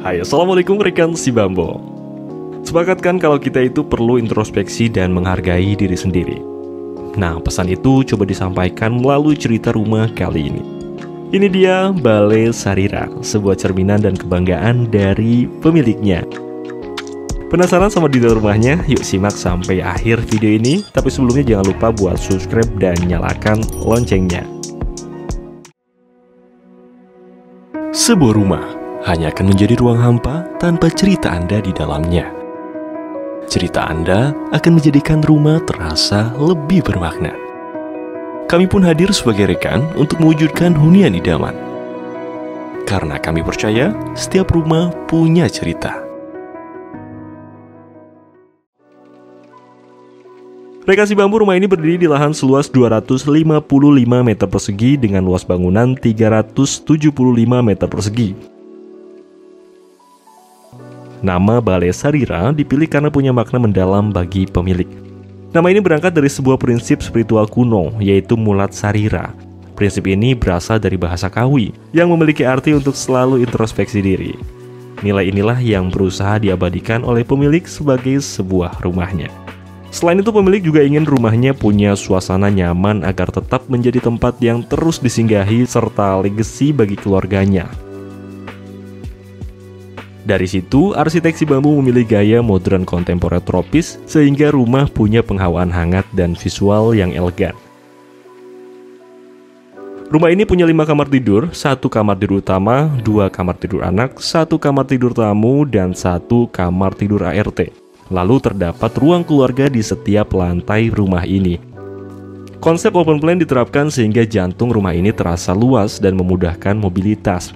Hai, Assalamualaikum rekan si Bambo. Sepakat kan kalau kita itu perlu introspeksi dan menghargai diri sendiri. Nah, pesan itu coba disampaikan melalui cerita rumah kali ini. Ini dia Balai Sarira, sebuah cerminan dan kebanggaan dari pemiliknya. Penasaran sama detail rumahnya? Yuk simak sampai akhir video ini. Tapi sebelumnya jangan lupa buat subscribe dan nyalakan loncengnya. Sebuah rumah hanya akan menjadi ruang hampa tanpa cerita Anda di dalamnya. Cerita Anda akan menjadikan rumah terasa lebih bermakna. Kami pun hadir sebagai rekan untuk mewujudkan hunian idaman. Karena kami percaya setiap rumah punya cerita. Rekan si Bambu, rumah ini berdiri di lahan seluas 255 meter persegi dengan luas bangunan 375 meter persegi. Nama Balai Sarira dipilih karena punya makna mendalam bagi pemilik. Nama ini berangkat dari sebuah prinsip spiritual kuno, yaitu Mulat Sarira. Prinsip ini berasal dari bahasa Kawi, yang memiliki arti untuk selalu introspeksi diri. Nilai inilah yang berusaha diabadikan oleh pemilik sebagai sebuah rumahnya. Selain itu, pemilik juga ingin rumahnya punya suasana nyaman agar tetap menjadi tempat yang terus disinggahi serta legasi bagi keluarganya. Dari situ, arsitek si Bambu memilih gaya modern kontemporer tropis sehingga rumah punya penghawaan hangat dan visual yang elegan. Rumah ini punya 5 kamar tidur, 1 kamar tidur utama, 2 kamar tidur anak, 1 kamar tidur tamu, dan 1 kamar tidur ART. Lalu terdapat ruang keluarga di setiap lantai rumah ini. Konsep open plan diterapkan sehingga jantung rumah ini terasa luas dan memudahkan mobilitas.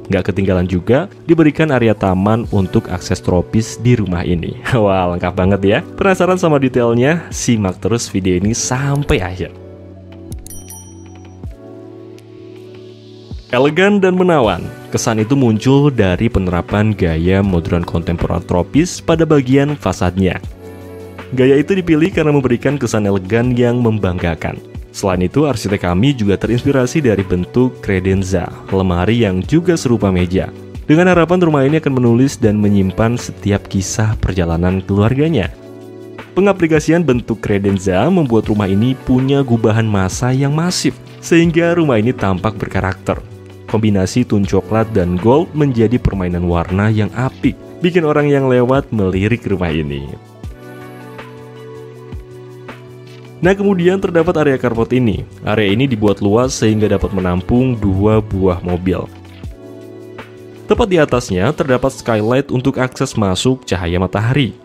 Nggak ketinggalan juga, diberikan area taman untuk akses tropis di rumah ini. Wah, lengkap banget ya. Penasaran sama detailnya? Simak terus video ini sampai akhir. Elegan dan menawan, kesan itu muncul dari penerapan gaya modern kontemporer tropis pada bagian fasadnya. Gaya itu dipilih karena memberikan kesan elegan yang membanggakan. Selain itu, arsitek kami juga terinspirasi dari bentuk credenza, lemari yang juga serupa meja. Dengan harapan rumah ini akan menulis dan menyimpan setiap kisah perjalanan keluarganya. Pengaplikasian bentuk credenza membuat rumah ini punya gubahan massa yang masif, sehingga rumah ini tampak berkarakter. Kombinasi tone coklat dan gold menjadi permainan warna yang apik, bikin orang yang lewat melirik rumah ini. Nah, kemudian terdapat area carport ini. Area ini dibuat luas sehingga dapat menampung 2 buah mobil. Tepat di atasnya terdapat skylight untuk akses masuk cahaya matahari.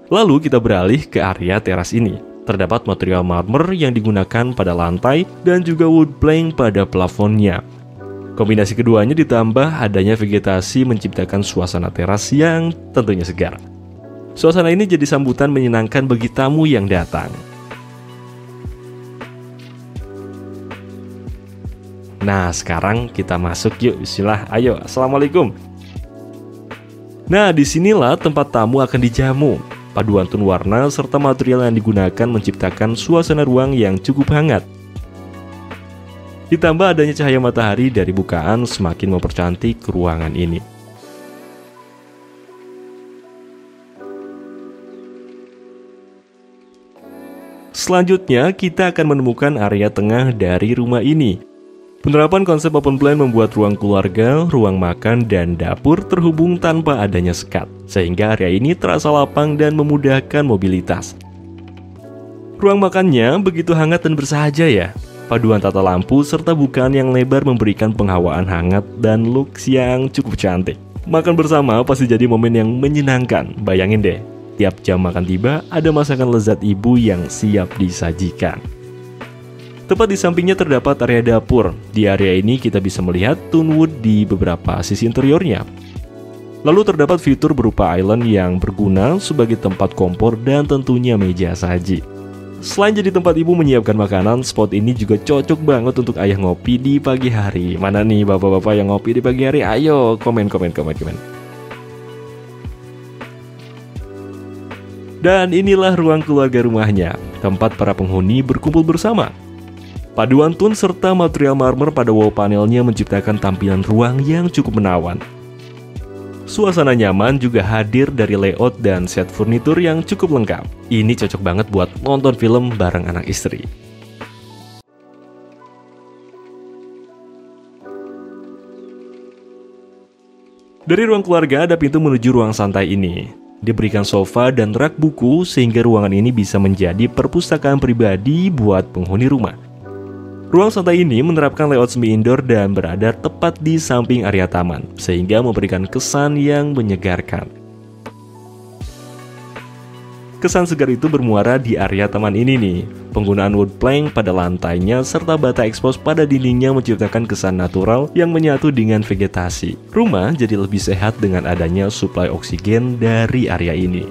Lalu kita beralih ke area teras ini. Terdapat material marmer yang digunakan pada lantai dan juga wood plank pada plafonnya. Kombinasi keduanya ditambah adanya vegetasi menciptakan suasana teras yang tentunya segar. Suasana ini jadi sambutan menyenangkan bagi tamu yang datang. Nah, sekarang kita masuk yuk, bismillah. Ayo, assalamualaikum. Nah, disinilah tempat tamu akan dijamu. Paduan tone warna serta material yang digunakan menciptakan suasana ruang yang cukup hangat. Ditambah adanya cahaya matahari dari bukaan semakin mempercantik ruangan ini. Selanjutnya, kita akan menemukan area tengah dari rumah ini. Penerapan konsep open plan membuat ruang keluarga, ruang makan, dan dapur terhubung tanpa adanya sekat, sehingga area ini terasa lapang dan memudahkan mobilitas. Ruang makannya begitu hangat dan bersahaja ya. Paduan tata lampu serta bukaan yang lebar memberikan penghawaan hangat dan looks yang cukup cantik. Makan bersama pasti jadi momen yang menyenangkan, bayangin deh. Tiap jam makan tiba, ada masakan lezat ibu yang siap disajikan. Tepat di sampingnya terdapat area dapur. Di area ini kita bisa melihat tone wood di beberapa sisi interiornya. Lalu terdapat fitur berupa island yang berguna sebagai tempat kompor dan tentunya meja saji. Selain jadi tempat ibu menyiapkan makanan, spot ini juga cocok banget untuk ayah ngopi di pagi hari. Mana nih bapak-bapak yang ngopi di pagi hari? Ayo komen. Dan inilah ruang keluarga rumahnya, tempat para penghuni berkumpul bersama. Paduan tone serta material marmer pada wall panelnya menciptakan tampilan ruang yang cukup menawan. Suasana nyaman juga hadir dari layout dan set furnitur yang cukup lengkap. Ini cocok banget buat nonton film bareng anak istri. Dari ruang keluarga ada pintu menuju ruang santai ini. Diberikan sofa dan rak buku sehingga ruangan ini bisa menjadi perpustakaan pribadi buat penghuni rumah. Ruang santai ini menerapkan layout semi indoor dan berada tepat di samping area taman, sehingga memberikan kesan yang menyegarkan. Kesan segar itu bermuara di area taman ini nih. Penggunaan wood plank pada lantainya serta bata ekspos pada dindingnya menciptakan kesan natural yang menyatu dengan vegetasi. Rumah jadi lebih sehat dengan adanya suplai oksigen dari area ini.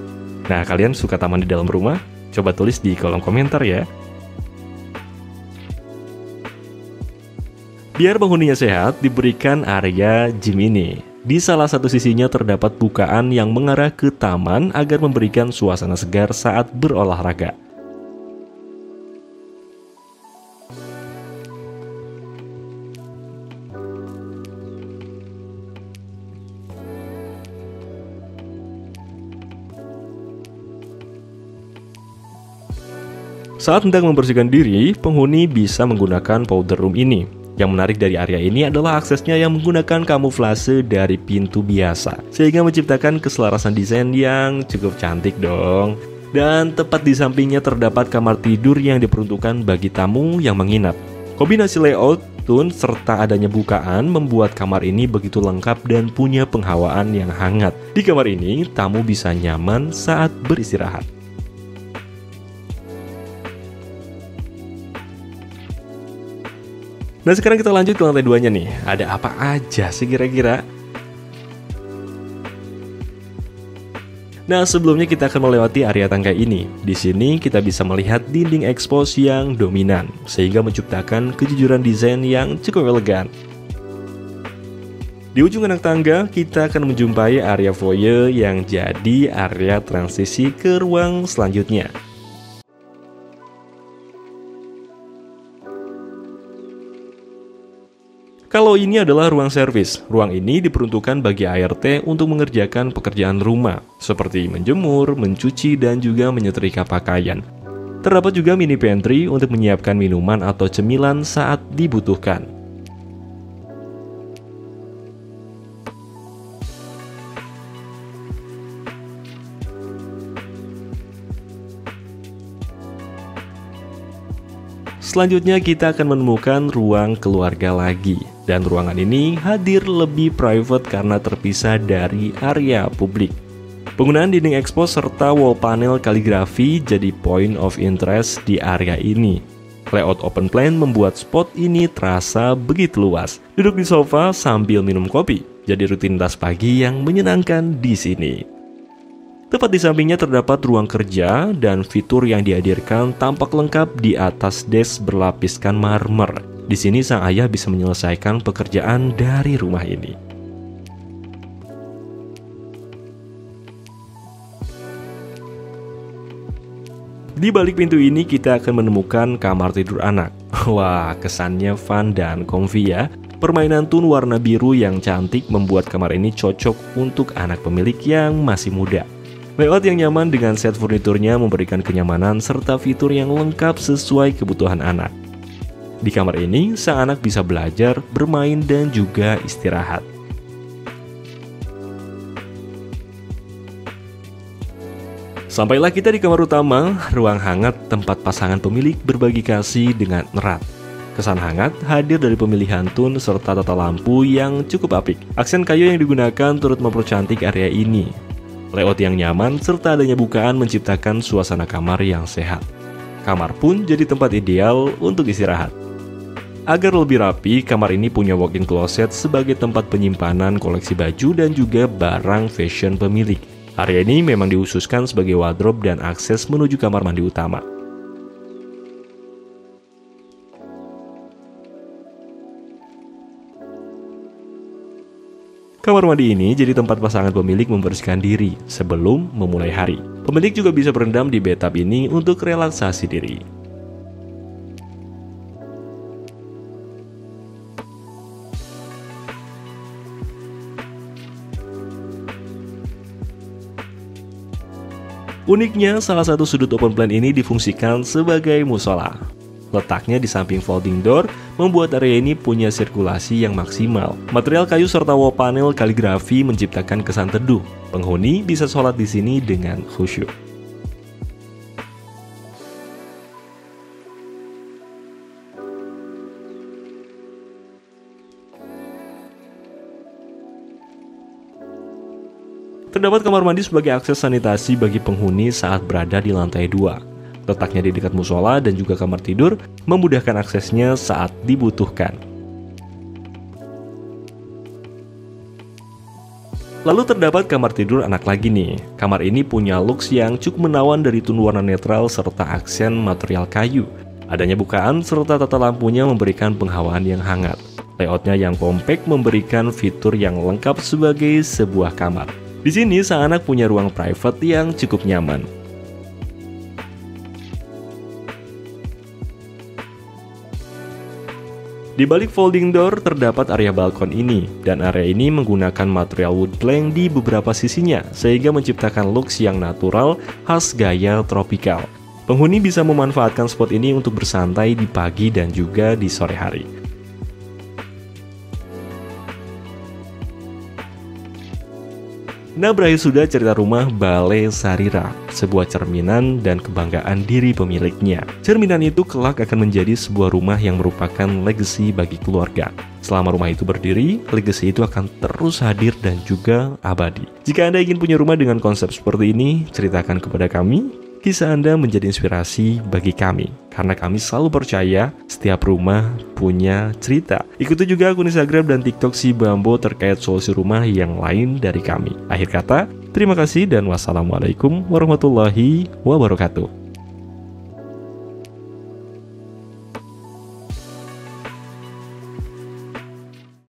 Nah, kalian suka taman di dalam rumah? Coba tulis di kolom komentar ya. Biar penghuninya sehat, diberikan area gym ini. Di salah satu sisinya terdapat bukaan yang mengarah ke taman agar memberikan suasana segar saat berolahraga. Saat hendak membersihkan diri, penghuni bisa menggunakan powder room ini. Yang menarik dari area ini adalah aksesnya yang menggunakan kamuflase dari pintu biasa, sehingga menciptakan keselarasan desain yang cukup cantik dong. Dan tepat di sampingnya terdapat kamar tidur yang diperuntukkan bagi tamu yang menginap. Kombinasi layout, tone, serta adanya bukaan membuat kamar ini begitu lengkap dan punya penghawaan yang hangat. Di kamar ini, tamu bisa nyaman saat beristirahat. Nah, sekarang kita lanjut ke lantai 2-nya nih. Ada apa aja sih kira-kira? Nah, sebelumnya kita akan melewati area tangga ini. Di sini kita bisa melihat dinding ekspos yang dominan, sehingga menciptakan kejujuran desain yang cukup elegan. Di ujung anak tangga, kita akan menjumpai area foyer yang jadi area transisi ke ruang selanjutnya. Kalau ini adalah ruang servis, ruang ini diperuntukkan bagi ART untuk mengerjakan pekerjaan rumah, seperti menjemur, mencuci, dan juga menyetrika pakaian. Terdapat juga mini pantry untuk menyiapkan minuman atau cemilan saat dibutuhkan. Selanjutnya kita akan menemukan ruang keluarga lagi. Dan ruangan ini hadir lebih private karena terpisah dari area publik. Penggunaan dinding ekspos serta wall panel kaligrafi jadi point of interest di area ini. Layout open plan membuat spot ini terasa begitu luas. Duduk di sofa sambil minum kopi, jadi rutinitas pagi yang menyenangkan di sini. Tepat di sampingnya terdapat ruang kerja dan fitur yang dihadirkan tampak lengkap di atas desk berlapiskan marmer. Di sini sang ayah bisa menyelesaikan pekerjaan dari rumah ini. Di balik pintu ini kita akan menemukan kamar tidur anak. Wah, kesannya fun dan comfy ya. Permainan tone warna biru yang cantik membuat kamar ini cocok untuk anak pemilik yang masih muda. Layout yang nyaman dengan set furniturnya memberikan kenyamanan serta fitur yang lengkap sesuai kebutuhan anak. Di kamar ini, sang anak bisa belajar, bermain, dan juga istirahat. Sampailah kita di kamar utama, ruang hangat tempat pasangan pemilik berbagi kasih dengan erat. Kesan hangat hadir dari pemilihan tone serta tata lampu yang cukup apik. Aksen kayu yang digunakan turut mempercantik area ini. Layout yang nyaman serta adanya bukaan menciptakan suasana kamar yang sehat. Kamar pun jadi tempat ideal untuk istirahat. Agar lebih rapi, kamar ini punya walk-in closet sebagai tempat penyimpanan koleksi baju dan juga barang fashion pemilik. Area ini memang dihususkan sebagai wardrobe dan akses menuju kamar mandi utama. Kamar mandi ini jadi tempat pasangan pemilik membersihkan diri sebelum memulai hari. Pemilik juga bisa berendam di bathtub ini untuk relaksasi diri. Uniknya, salah satu sudut open plan ini difungsikan sebagai musola. Letaknya di samping folding door membuat area ini punya sirkulasi yang maksimal. Material kayu serta wall panel kaligrafi menciptakan kesan teduh. Penghuni bisa sholat di sini dengan khusyuk. Terdapat kamar mandi sebagai akses sanitasi bagi penghuni saat berada di lantai 2. Letaknya di dekat musola dan juga kamar tidur memudahkan aksesnya saat dibutuhkan. Lalu terdapat kamar tidur anak lagi nih. Kamar ini punya looks yang cukup menawan dari tone warna netral serta aksen material kayu. Adanya bukaan serta tata lampunya memberikan penghawaan yang hangat. Layoutnya yang compact memberikan fitur yang lengkap sebagai sebuah kamar. Di sini sang anak punya ruang private yang cukup nyaman. Di balik folding door terdapat area balkon ini, dan area ini menggunakan material wood plank di beberapa sisinya, sehingga menciptakan looks yang natural khas gaya tropikal. Penghuni bisa memanfaatkan spot ini untuk bersantai di pagi dan juga di sore hari. Nah, berakhir sudah cerita rumah Balai Sarira, sebuah cerminan dan kebanggaan diri pemiliknya. Cerminan itu kelak akan menjadi sebuah rumah yang merupakan legacy bagi keluarga. Selama rumah itu berdiri, legacy itu akan terus hadir dan juga abadi. Jika Anda ingin punya rumah dengan konsep seperti ini, ceritakan kepada kami. Kisah Anda menjadi inspirasi bagi kami, karena kami selalu percaya setiap rumah punya cerita. Ikuti juga akun Instagram dan TikTok si Bambo terkait solusi rumah yang lain dari kami. Akhir kata, terima kasih dan wassalamualaikum warahmatullahi wabarakatuh.